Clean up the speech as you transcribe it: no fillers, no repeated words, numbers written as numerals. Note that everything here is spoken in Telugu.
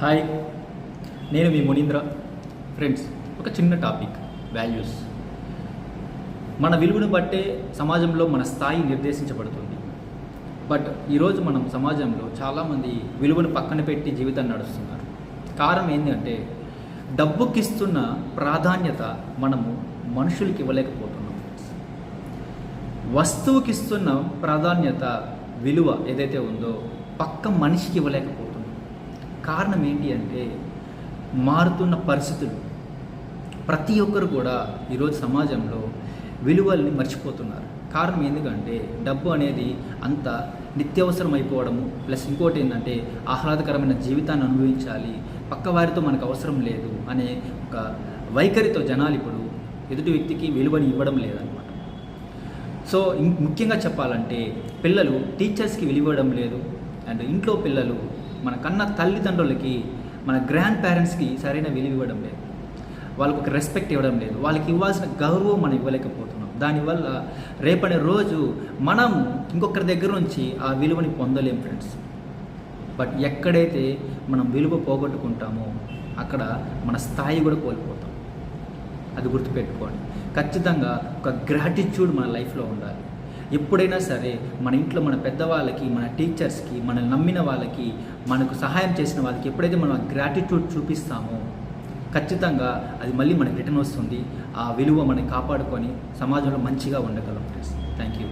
హాయ్, నేను మీ మునీంద్ర. ఫ్రెండ్స్, ఒక చిన్న టాపిక్, వాల్యూస్. మన విలువను బట్టే సమాజంలో మన స్థాయి నిర్దేశించబడుతుంది. బట్ ఈరోజు మనం సమాజంలో చాలామంది విలువను పక్కన పెట్టి జీవితాన్ని నడుస్తున్నారు. కారణం ఏంటంటే డబ్బుకిస్తున్న ప్రాధాన్యత మనము మనుషులకి ఇవ్వలేకపోతున్నాం. వస్తువుకి ఇస్తున్న ప్రాధాన్యత, విలువ ఏదైతే ఉందో పక్క మనిషికి ఇవ్వలేకపోతున్నాం. కారణం ఏంటి అంటే మారుతున్న పరిస్థితులు. ప్రతి ఒక్కరు కూడా ఈరోజు సమాజంలో విలువల్ని మర్చిపోతున్నారు. కారణం ఎందుకంటే డబ్బు అనేది అంత నిత్యావసరం అయిపోవడము, ప్లస్ ఇంకోటి ఏంటంటే ఆహ్లాదకరమైన జీవితాన్ని అనుభవించాలి, పక్కవారితో మనకు అవసరం లేదు అనే ఒక వైఖరితో జనాలు ఇప్పుడు ఎదుటి వ్యక్తికి విలువని ఇవ్వడం లేదనమాట. సో ముఖ్యంగా చెప్పాలంటే పిల్లలు టీచర్స్కి విలువ ఇవ్వడం లేదు, అండ్ ఇంట్లో పిల్లలు మన కన్న తల్లిదండ్రులకి, మన గ్రాండ్ పేరెంట్స్కి సరైన విలువ ఇవ్వడం లేదు, వాళ్ళకు ఒక రెస్పెక్ట్ ఇవ్వడం లేదు, వాళ్ళకి ఇవ్వాల్సిన గౌరవం మనం ఇవ్వలేకపోతున్నాం. దానివల్ల రేపటి రోజు మనం ఇంకొకరి దగ్గర నుంచి ఆ విలువని పొందలేం ఫ్రెండ్స్. బట్ ఎక్కడైతే మనం విలువ పోగొట్టుకుంటామో అక్కడ మన స్థాయి కూడా కోల్పోతాం. అది గుర్తుపెట్టుకోండి. ఖచ్చితంగా ఒక గ్రాటిట్యూడ్ మన లైఫ్లో ఉండాలి. ఎప్పుడైనా సరే మన ఇంట్లో మన పెద్దవాళ్ళకి, మన టీచర్స్కి, మనల్ని నమ్మిన వాళ్ళకి, మనకు సహాయం చేసిన వాళ్ళకి ఎప్పుడైతే మనం గ్రాటిట్యూడ్ చూపిస్తామో ఖచ్చితంగా అది మళ్ళీ మనకి రిటర్న్ వస్తుంది. ఆ విలువ మనం కాపాడుకొని సమాజంలో మంచిగా ఉండగలం ఫ్రెండ్స్. Thank you.